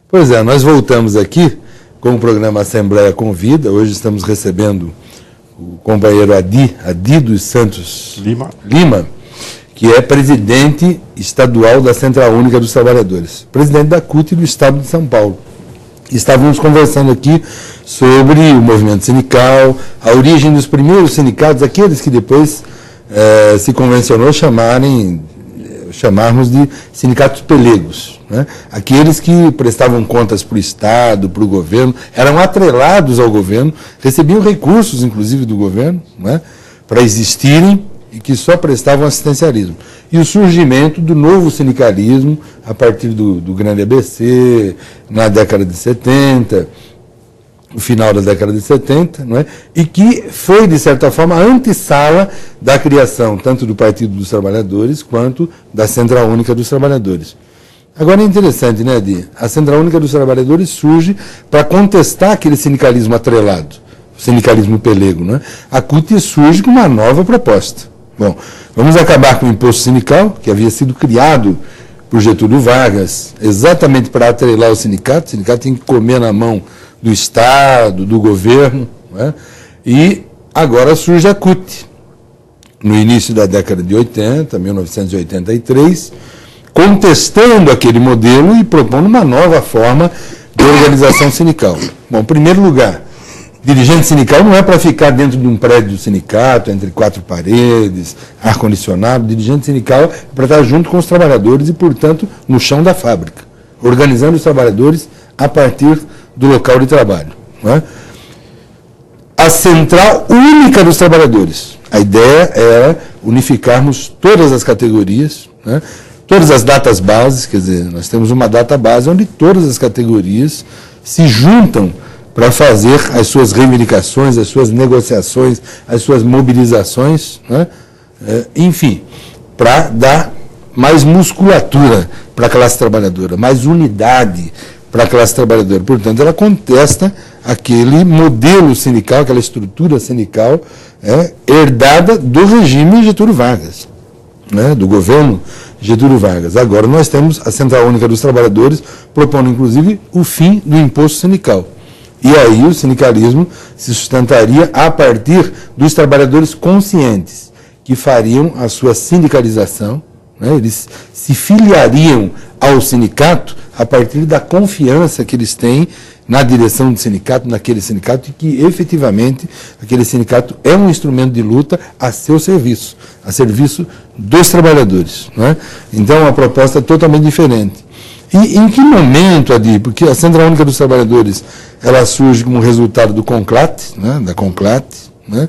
Pois é, nós voltamos aqui com o programa Assembleia Convida. Hoje estamos recebendo o companheiro Adi dos Santos Lima, que é presidente estadual da Central Única dos Trabalhadores, presidente da CUT do Estado de São Paulo. Estávamos conversando aqui sobre o movimento sindical, a origem dos primeiros sindicatos, aqueles que depois se convencionou chamarmos de sindicatos pelegos, né? Aqueles que prestavam contas para o Estado, para o governo, eram atrelados ao governo, recebiam recursos, inclusive, do governo, né, para existirem e que só prestavam assistencialismo. E o surgimento do novo sindicalismo, a partir do grande ABC, na década de 70, no final da década de 70, não é? E que foi, de certa forma, a antessala da criação tanto do Partido dos Trabalhadores quanto da Central Única dos Trabalhadores. Agora é interessante, né, Adi? A Central Única dos Trabalhadores surge para contestar aquele sindicalismo atrelado, o sindicalismo pelego, né? A CUT surge com uma nova proposta. Bom, vamos acabar com o imposto sindical, que havia sido criado por Getúlio Vargas, exatamente para atrelar o sindicato tem que comer na mão do Estado, do governo, né? E agora surge a CUT, no início da década de 80, 1983, contestando aquele modelo e propondo uma nova forma de organização sindical. Bom, em primeiro lugar, dirigente sindical não é para ficar dentro de um prédio do sindicato, entre quatro paredes, ar-condicionado. Dirigente sindical é para estar junto com os trabalhadores e, portanto, no chão da fábrica, organizando os trabalhadores a partir do local de trabalho, não é? A Central Única dos Trabalhadores. A ideia era unificarmos todas as categorias, né? Todas as datas bases, quer dizer, nós temos uma data base onde todas as categorias se juntam para fazer as suas reivindicações, as suas negociações, as suas mobilizações, né? Enfim, para dar mais musculatura para a classe trabalhadora, mais unidade para a classe trabalhadora. Portanto, ela contesta aquele modelo sindical, aquela estrutura sindical herdada do regime Getúlio Vargas, né? Do governo Getúlio Vargas. Agora nós temos a Central Única dos Trabalhadores propondo, inclusive, o fim do imposto sindical. E aí o sindicalismo se sustentaria a partir dos trabalhadores conscientes, que fariam a sua sindicalização, né? Eles se filiariam ao sindicato a partir da confiança que eles têm na direção do sindicato, naquele sindicato, e que efetivamente aquele sindicato é um instrumento de luta a seu serviço, a serviço dos trabalhadores, né? Então, uma proposta totalmente diferente. E em que momento, Adi? Porque a Central Única dos Trabalhadores, ela surge como resultado do CONCLAT, né? Da CONCLAT, né?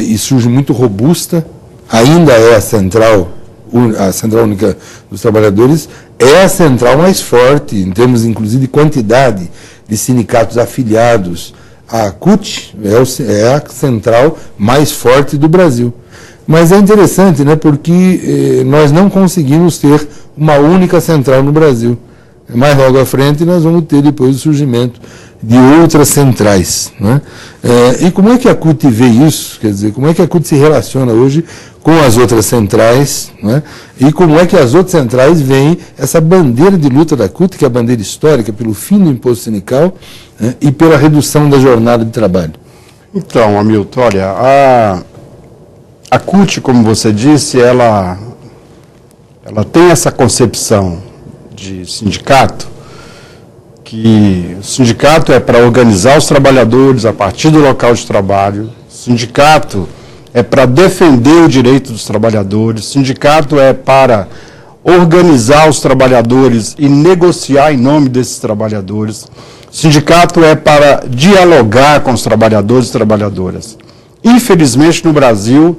E surge muito robusta, ainda é a Central Única dos Trabalhadores, é a central mais forte, em termos, inclusive, de quantidade de sindicatos afiliados. A CUT é a central mais forte do Brasil. Mas é interessante, né, porque nós não conseguimos ter uma única central no Brasil. Mais logo à frente nós vamos ter depois o surgimento de outras centrais, né? E como é que a CUT vê isso? Quer dizer, como é que a CUT se relaciona hoje com as outras centrais, né? E como é que as outras centrais veem essa bandeira de luta da CUT, que é a bandeira histórica pelo fim do imposto sindical, né, e pela redução da jornada de trabalho? Então, Hamilton, olha, a CUT, como você disse, ela tem essa concepção de sindicato, que o sindicato é para organizar os trabalhadores a partir do local de trabalho, o sindicato é para defender o direito dos trabalhadores, o sindicato é para organizar os trabalhadores e negociar em nome desses trabalhadores, o sindicato é para dialogar com os trabalhadores e trabalhadoras. Infelizmente, no Brasil,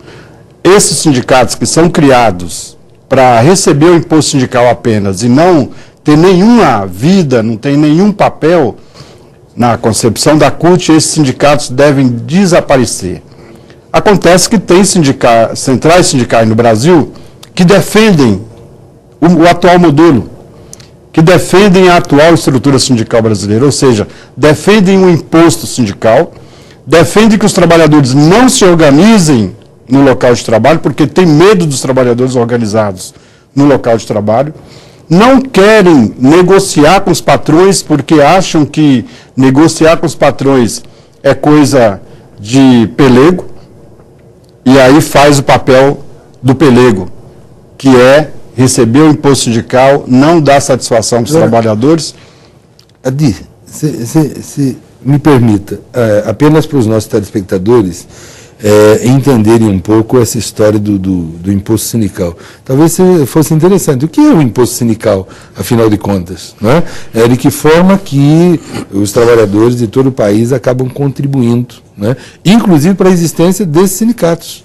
esses sindicatos que são criados para receber o imposto sindical apenas e não ter nenhuma vida, não tem nenhum papel na concepção da CUT, esses sindicatos devem desaparecer. Acontece que tem centrais sindicais no Brasil que defendem o atual modelo, que defendem a atual estrutura sindical brasileira, ou seja, defendem o imposto sindical, defendem que os trabalhadores não se organizem no local de trabalho, porque tem medo dos trabalhadores organizados no local de trabalho, não querem negociar com os patrões porque acham que negociar com os patrões é coisa de pelego, e aí faz o papel do pelego, que é receber o imposto sindical, não dar satisfação para os trabalhadores. Adi, se me permita, apenas para os nossos telespectadores entenderem um pouco essa história do imposto sindical. Talvez fosse interessante. O que é o imposto sindical, afinal de contas? Não é? De que forma que os trabalhadores de todo o país acabam contribuindo, né? Inclusive para a existência desses sindicatos,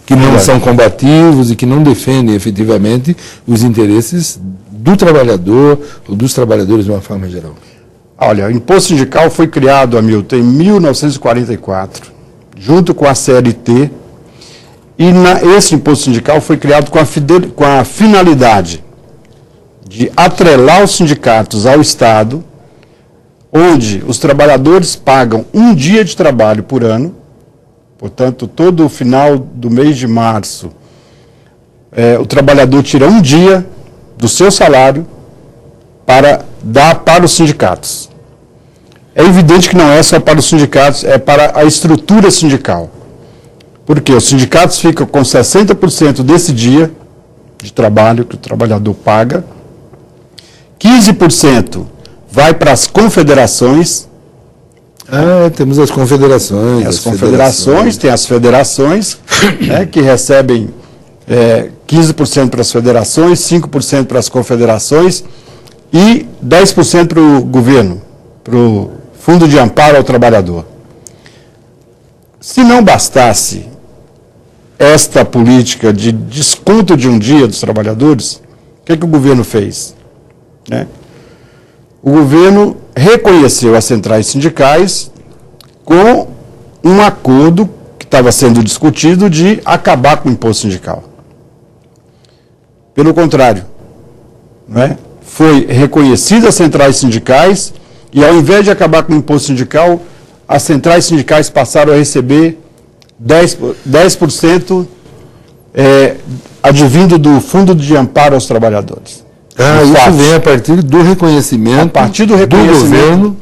que não são combativos e que não defendem efetivamente os interesses do trabalhador ou dos trabalhadores de uma forma geral. Olha, o imposto sindical foi criado, Hamilton, em 1944, junto com a CLT, e esse imposto sindical foi criado com a finalidade de atrelar os sindicatos ao Estado, onde os trabalhadores pagam um dia de trabalho por ano. Portanto, todo o final do mês de março, o trabalhador tira um dia do seu salário para dar para os sindicatos. É evidente que não é só para os sindicatos, é para a estrutura sindical. Porque os sindicatos ficam com 60% desse dia de trabalho que o trabalhador paga, 15% vai para as confederações. Temos as confederações. Tem as federações que recebem 15% para as federações, 5% para as confederações e 10% para o governo, para o Fundo de Amparo ao Trabalhador. Se não bastasse esta política de desconto de um dia dos trabalhadores, o que o governo fez? O governo reconheceu as centrais sindicais com um acordo que estava sendo discutido de acabar com o imposto sindical. Pelo contrário, foi reconhecidas as centrais sindicais e, ao invés de acabar com o imposto sindical, as centrais sindicais passaram a receber 10% advindo do Fundo de Amparo aos Trabalhadores. Isso vem a partir do reconhecimento, do governo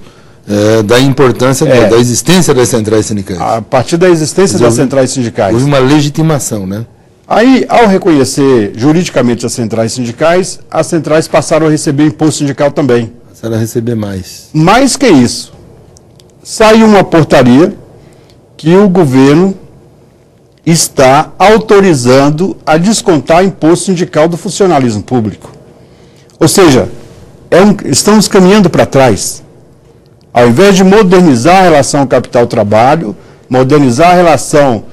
da importância da existência das centrais sindicais. A partir da existência das centrais sindicais. Houve uma legitimação, né? Aí, ao reconhecer juridicamente as centrais sindicais, as centrais passaram a receber imposto sindical também. Passaram a receber mais. Mais que isso, saiu uma portaria que o governo está autorizando a descontar imposto sindical do funcionalismo público. Ou seja, estamos caminhando para trás. Ao invés de modernizar a relação capital-trabalho, modernizar a relação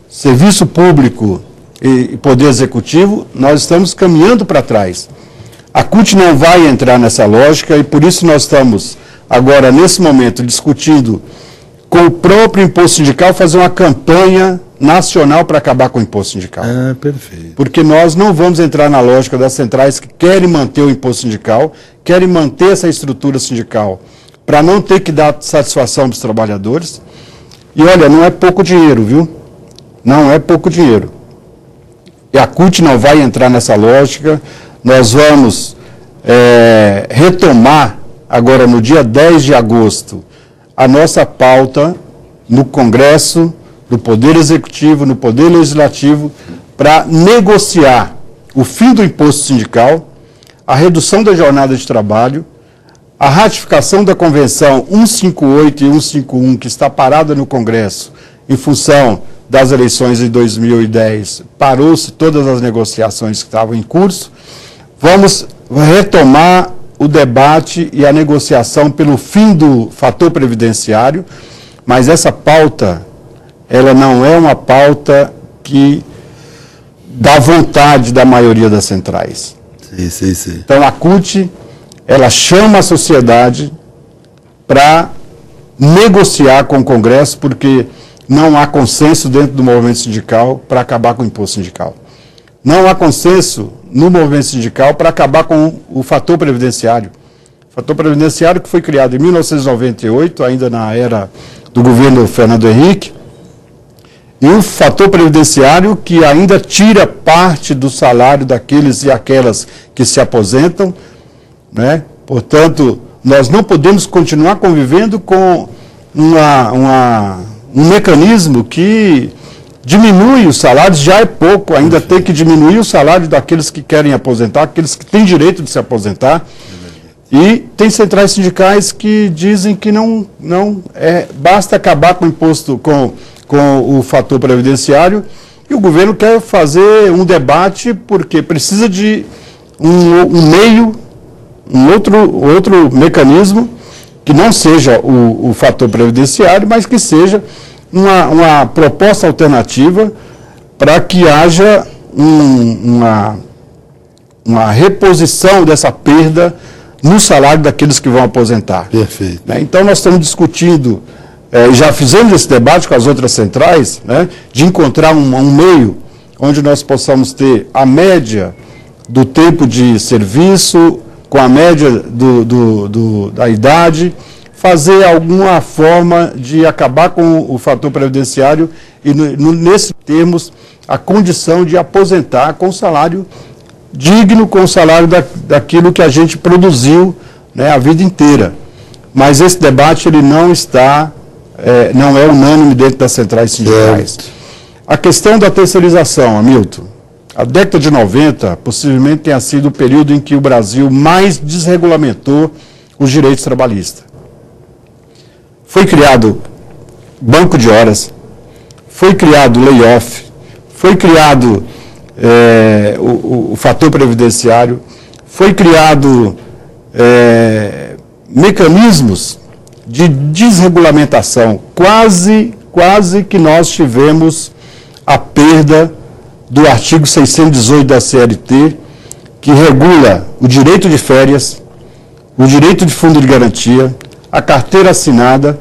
serviço público e poder executivo, nós estamos caminhando para trás. A CUT não vai entrar nessa lógica e por isso nós estamos agora, nesse momento, discutindo com o próprio imposto sindical fazer uma campanha nacional para acabar com o imposto sindical. Perfeito. Porque nós não vamos entrar na lógica das centrais que querem manter o imposto sindical, querem manter essa estrutura sindical para não ter que dar satisfação para os trabalhadores. E olha, não é pouco dinheiro, viu? Não é pouco dinheiro. E a CUT não vai entrar nessa lógica. Nós vamos retomar agora no dia 10 de agosto a nossa pauta no Congresso, no Poder Executivo, no Poder Legislativo, para negociar o fim do imposto sindical, a redução da jornada de trabalho, a ratificação da Convenção 158 e 151, que está parada no Congresso em função das eleições de 2010, parou-se todas as negociações que estavam em curso. Vamos retomar o debate e a negociação pelo fim do fator previdenciário, mas essa pauta, ela não é uma pauta que dá vontade da maioria das centrais. Sim. Então, a CUT, ela chama a sociedade para negociar com o Congresso, porque não há consenso dentro do movimento sindical para acabar com o imposto sindical. Não há consenso no movimento sindical para acabar com o fator previdenciário. O fator previdenciário que foi criado em 1998, ainda na era do governo Fernando Henrique, E o fator previdenciário, que ainda tira parte do salário daqueles e aquelas que se aposentam, né? Portanto, nós não podemos continuar convivendo com um mecanismo que diminui os salários, já é pouco, ainda tem que diminuir o salário daqueles que querem aposentar, aqueles que têm direito de se aposentar. E tem centrais sindicais que dizem que basta acabar com o imposto, com o fator previdenciário, e o governo quer fazer um debate porque precisa de um outro mecanismo que não seja o fator previdenciário, mas que seja uma proposta alternativa para que haja uma reposição dessa perda no salário daqueles que vão aposentar. Perfeito. Então, nós estamos discutindo, já fizemos esse debate com as outras centrais, né, de encontrar um meio onde nós possamos ter a média do tempo de serviço, com a média da idade, fazer alguma forma de acabar com o fator previdenciário e, nesses termos, a condição de aposentar com salário digno, com o salário daquilo que a gente produziu, né, a vida inteira. Mas esse debate ele não é unânime dentro das centrais sindicais. A questão da terceirização, Hamilton, a década de 90 possivelmente tenha sido o período em que o Brasil mais desregulamentou os direitos trabalhistas. Foi criado banco de horas, foi criado layoff, foi criado o fator previdenciário, foi criado mecanismos de desregulamentação. Quase que nós tivemos a perda do artigo 618 da CLT, que regula o direito de férias, o direito de fundo de garantia, a carteira assinada.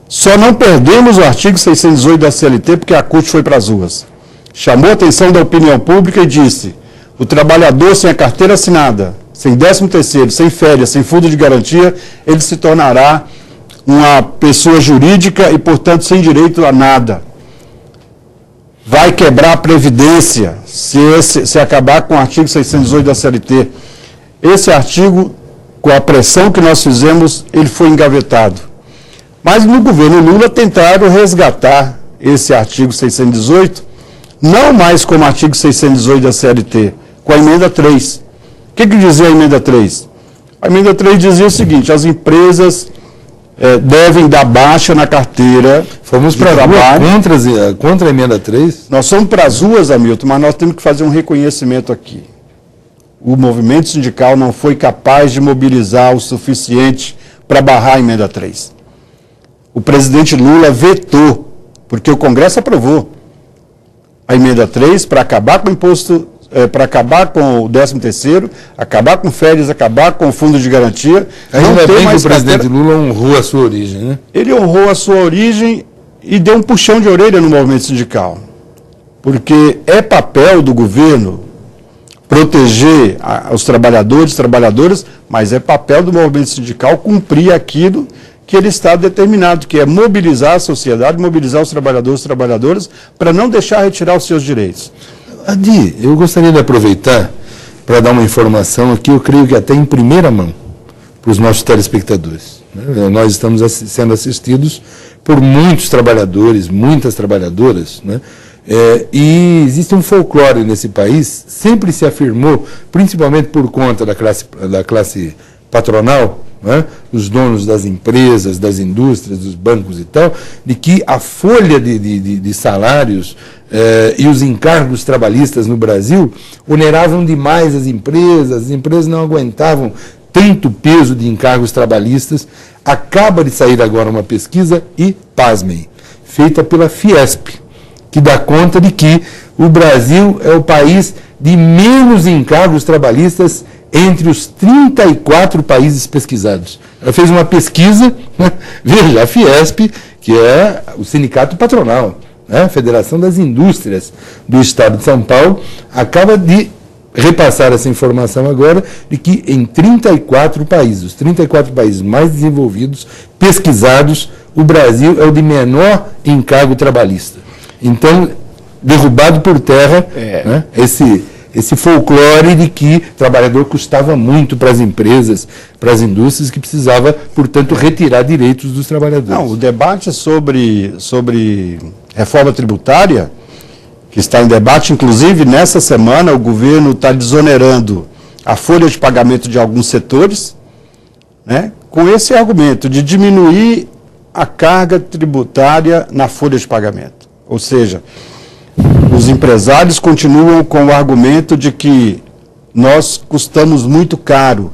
Só não perdemos o artigo 618 da CLT porque a CUT foi para as ruas. Chamou a atenção da opinião pública e disse: o trabalhador sem a carteira assinada, sem 13º, sem férias, sem fundo de garantia, ele se tornará uma pessoa jurídica e, portanto, sem direito a nada. Vai quebrar a Previdência se acabar com o artigo 618 da CLT. Esse artigo, com a pressão que nós fizemos, ele foi engavetado. Mas no governo Lula tentaram resgatar esse artigo 618, não mais como artigo 618 da CLT, com a emenda 3. O que dizia a emenda 3? A emenda 3 dizia o seguinte: as empresas devem dar baixa na carteira. Fomos para a rua contra a emenda 3? Nós fomos para as ruas, Hamilton, mas nós temos que fazer um reconhecimento aqui. O movimento sindical não foi capaz de mobilizar o suficiente para barrar a emenda 3. O presidente Lula vetou, porque o Congresso aprovou a emenda 3 para acabar com o imposto, para acabar com o 13º, acabar com férias, acabar com o fundo de garantia. Ainda bem que o presidente Lula honrou a sua origem, né? Ele honrou a sua origem e deu um puxão de orelha no movimento sindical. Porque é papel do governo proteger os trabalhadores, trabalhadoras, mas é papel do movimento sindical cumprir aquilo que ele está determinado, que é mobilizar a sociedade, mobilizar os trabalhadores e trabalhadoras para não deixar retirar os seus direitos. Adi, eu gostaria de aproveitar para dar uma informação aqui, eu creio que até em primeira mão, para os nossos telespectadores. Né? Nós estamos sendo assistidos por muitos trabalhadores, muitas trabalhadoras, né? E existe um folclore nesse país, sempre se afirmou, principalmente por conta da classe patronal, né? Os donos das empresas, das indústrias, dos bancos e tal, de que a folha de salários e os encargos trabalhistas no Brasil oneravam demais as empresas não aguentavam tanto peso de encargos trabalhistas. Acaba de sair agora uma pesquisa, e pasmem, feita pela Fiesp, que dá conta de que o Brasil é o país de menos encargos trabalhistas entre os 34 países pesquisados. Ela fez uma pesquisa, né? Veja, a Fiesp, que é o sindicato patronal, né? Federação das Indústrias do Estado de São Paulo, acaba de repassar essa informação agora, de que em 34 países, os 34 países mais desenvolvidos, pesquisados, o Brasil é o de menor encargo trabalhista. Então, derrubado por terra, né, esse folclore de que trabalhador custava muito para as empresas, para as indústrias, que precisava, portanto, retirar direitos dos trabalhadores. Não, o debate sobre reforma tributária, que está em debate, inclusive nessa semana o governo está desonerando a folha de pagamento de alguns setores, né, com esse argumento de diminuir a carga tributária na folha de pagamento. Ou seja, os empresários continuam com o argumento de que nós custamos muito caro.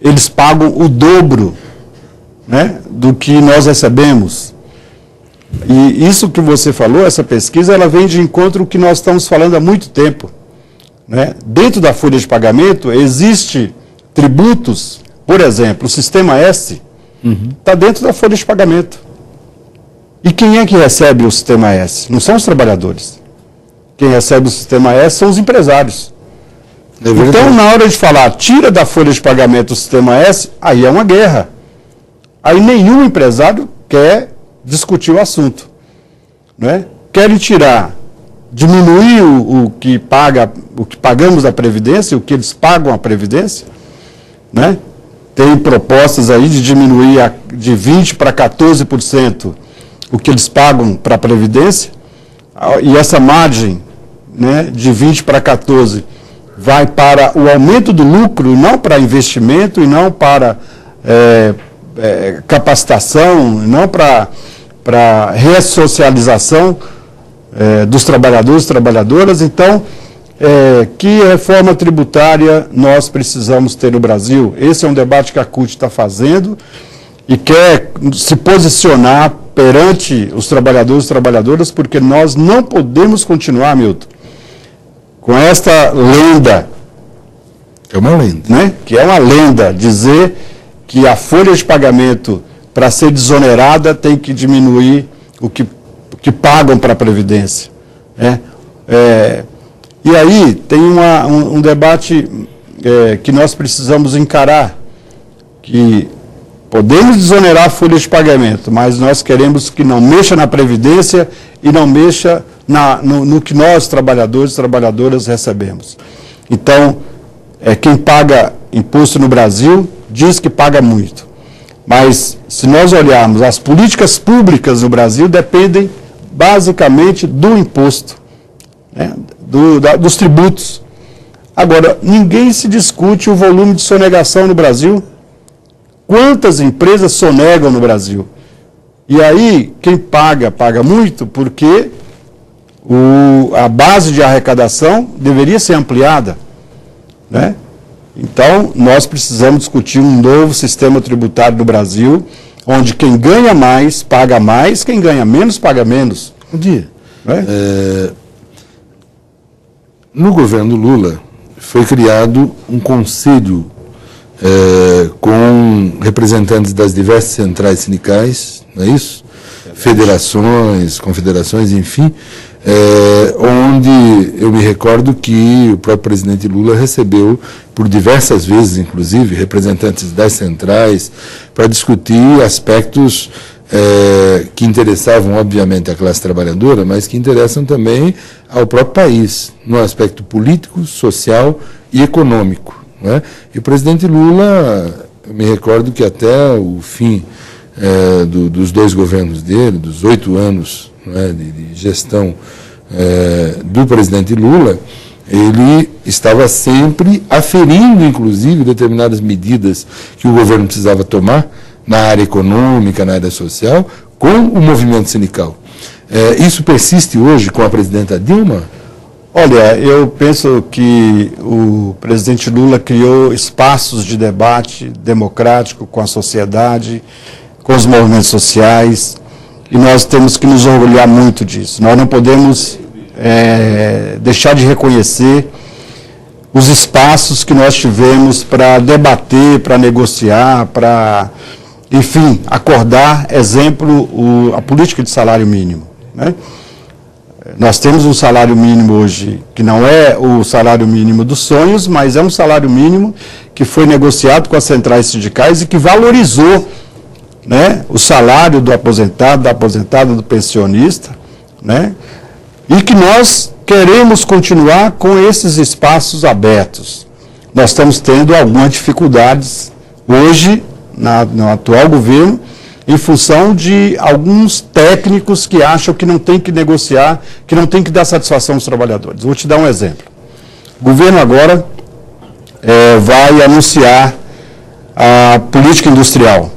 Eles pagam o dobro, né, do que nós recebemos. E isso que você falou, essa pesquisa, ela vem de encontro ao que nós estamos falando há muito tempo, né? Dentro da folha de pagamento existe tributos, por exemplo, o Sistema S está dentro da folha de pagamento. E quem é que recebe o Sistema S? Não são os trabalhadores. Quem recebe o Sistema S são os empresários. Então, na hora de falar, tira da folha de pagamento o Sistema S, aí é uma guerra. Aí nenhum empresário quer discutir o assunto, né? Querem tirar, diminuir o que pagamos da Previdência, o que eles pagam a Previdência, né? Tem propostas aí de diminuir de 20% para 14% o que eles pagam para a Previdência, e essa margem, né, de 20% para 14% vai para o aumento do lucro, e não para investimento, e não para capacitação, e não para ressocialização dos trabalhadores e trabalhadoras. Então, que reforma tributária nós precisamos ter no Brasil? Esse é um debate que a CUT está fazendo e quer se posicionar perante os trabalhadores e trabalhadoras, porque nós não podemos continuar, Milton, com esta lenda. É uma lenda. Né? Que é uma lenda, dizer que a folha de pagamento, para ser desonerada, tem que diminuir o que pagam para a Previdência. Né? E aí tem um debate que nós precisamos encarar, que podemos desonerar a folha de pagamento, mas nós queremos que não mexa na Previdência e não mexa no que nós, trabalhadores e trabalhadoras, recebemos. Então, quem paga imposto no Brasil diz que paga muito. Mas, se nós olharmos, as políticas públicas no Brasil dependem basicamente do imposto, né, dos tributos. Agora, ninguém se discute o volume de sonegação no Brasil. Quantas empresas sonegam no Brasil? E aí, quem paga muito, porque a base de arrecadação deveria ser ampliada, né? Então, nós precisamos discutir um novo sistema tributário no Brasil, onde quem ganha mais, paga mais, quem ganha menos, paga menos. No governo Lula, foi criado um conselho com representantes das diversas centrais sindicais, não é isso? Federações, confederações, enfim, onde eu me recordo que o próprio presidente Lula recebeu, por diversas vezes, inclusive, representantes das centrais, para discutir aspectos que interessavam, obviamente, a classe trabalhadora, mas que interessam também ao próprio país, no aspecto político, social e econômico. Não é? E o presidente Lula, eu me recordo que até o fim dos dois governos dele, dos 8 anos, não é, de gestão do presidente Lula, ele estava sempre aferindo, inclusive, determinadas medidas que o governo precisava tomar na área econômica, na área social, com o movimento sindical. Isso persiste hoje com a presidenta Dilma? Olha, eu penso que o presidente Lula criou espaços de debate democrático com a sociedade, com os movimentos sociais, e nós temos que nos orgulhar muito disso. Nós não podemos deixar de reconhecer os espaços que nós tivemos para debater, para negociar, para, enfim, acordar, exemplo, a política de salário mínimo, né? Nós temos um salário mínimo hoje que não é o salário mínimo dos sonhos, mas é um salário mínimo que foi negociado com as centrais sindicais e que valorizou, né, o salário do aposentado, da aposentada, do pensionista, né? E que nós queremos continuar com esses espaços abertos. Nós estamos tendo algumas dificuldades hoje, no atual governo, em função de alguns técnicos que acham que não tem que negociar, que não tem que dar satisfação aos trabalhadores. Vou te dar um exemplo. O governo agora vai anunciar a política industrial.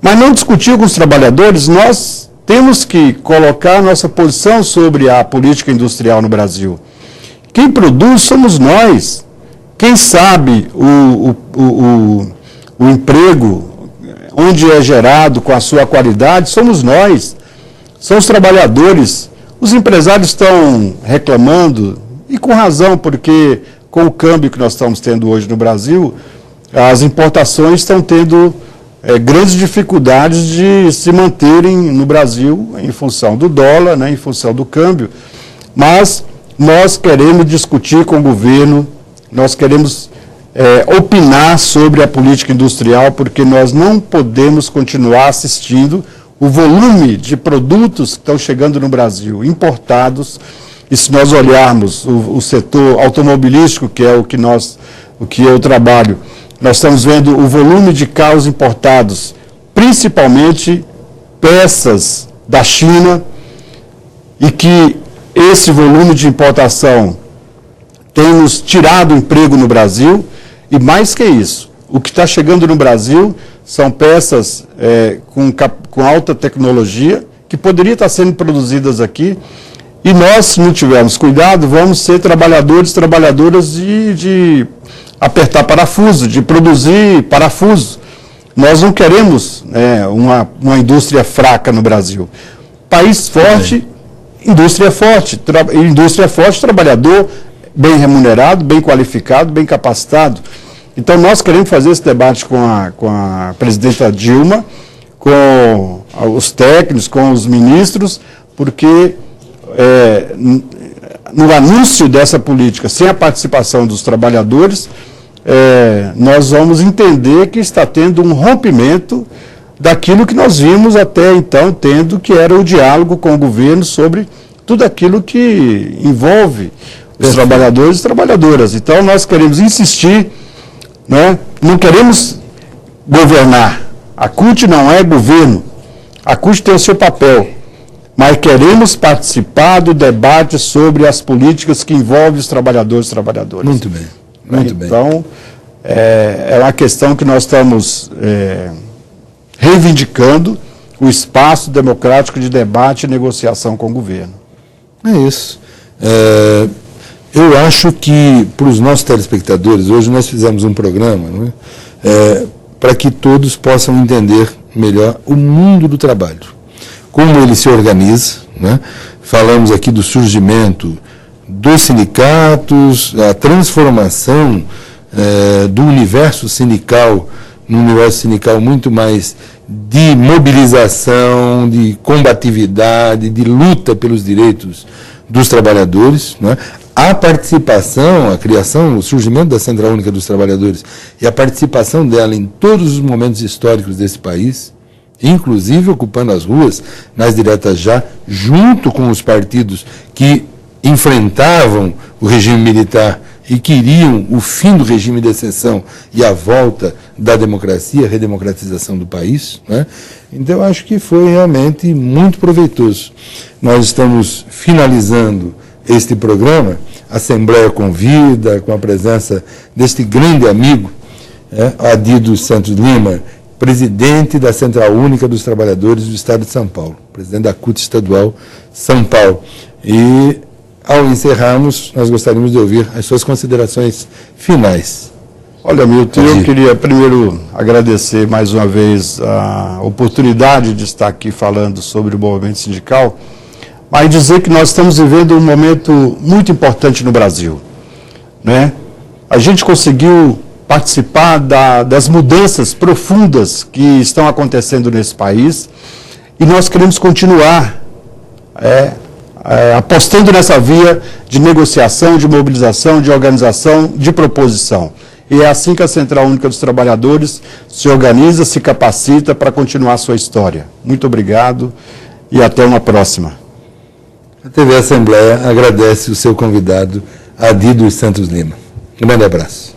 Mas não discutir com os trabalhadores, nós temos que colocar nossa posição sobre a política industrial no Brasil. Quem produz somos nós. Quem sabe o emprego, onde é gerado, com a sua qualidade, somos nós. São os trabalhadores. Os empresários estão reclamando, e com razão, porque com o câmbio que nós estamos tendo hoje no Brasil, as importações estão tendo grandes dificuldades de se manterem no Brasil em função do dólar, né, em função do câmbio. Mas nós queremos discutir com o governo, nós queremos opinar sobre a política industrial, porque nós não podemos continuar assistindo o volume de produtos que estão chegando no Brasil, importados. E se nós olharmos o setor automobilístico, que é o que eu trabalho, nós estamos vendo o volume de carros importados, principalmente peças da China, e que esse volume de importação tem nos tirado o emprego no Brasil, e mais que isso, o que está chegando no Brasil são peças com alta tecnologia, que poderiam estar sendo produzidas aqui, e nós, se não tivermos cuidado, vamos ser trabalhadoras de apertar parafuso, de produzir parafuso. Nós não queremos uma indústria fraca no Brasil. País forte, indústria forte, trabalhador bem remunerado, bem qualificado, bem capacitado. Então, nós queremos fazer esse debate com a presidenta Dilma, com os técnicos, com os ministros, porque no anúncio dessa política, sem a participação dos trabalhadores, nós vamos entender que está tendo um rompimento daquilo que nós vimos até então tendo, que era o diálogo com o governo sobre tudo aquilo que envolve os trabalhadores e trabalhadoras. Então, nós queremos insistir, né? Não queremos governar. A CUT não é governo. A CUT tem o seu papel. Mas queremos participar do debate sobre as políticas que envolvem os trabalhadores e trabalhadoras. Muito bem, muito bem. Então, é uma questão que nós estamos reivindicando o espaço democrático de debate e negociação com o governo. É isso. Eu acho que, para os nossos telespectadores, hoje nós fizemos um programa, não é? Para que todos possam entender melhor o mundo do trabalho, como ele se organiza, né? Falamos aqui do surgimento dos sindicatos, a transformação do universo sindical, num universo sindical muito mais de mobilização, de combatividade, de luta pelos direitos dos trabalhadores, né? A participação, a criação, o surgimento da Central Única dos Trabalhadores e a participação dela em todos os momentos históricos desse país, inclusive ocupando as ruas, nas diretas já, junto com os partidos que enfrentavam o regime militar e queriam o fim do regime de exceção e a volta da democracia, a redemocratização do país, né? Então, eu acho que foi realmente muito proveitoso. Nós estamos finalizando este programa, a Assembleia convida, com a presença deste grande amigo, Adido Santos Lima, presidente da Central Única dos Trabalhadores do Estado de São Paulo, presidente da CUT Estadual São Paulo. E, ao encerrarmos, nós gostaríamos de ouvir as suas considerações finais. Olha, Milton, eu queria primeiro agradecer mais uma vez a oportunidade de estar aqui falando sobre o movimento sindical, mas dizer que nós estamos vivendo um momento muito importante no Brasil, né? A gente conseguiu participar das mudanças profundas que estão acontecendo nesse país e nós queremos continuar apostando nessa via de negociação, de mobilização, de organização, de proposição. E é assim que a Central Única dos Trabalhadores se organiza, se capacita para continuar a sua história. Muito obrigado e até uma próxima. A TV Assembleia agradece o seu convidado, Adi dos Santos Lima. Um grande abraço.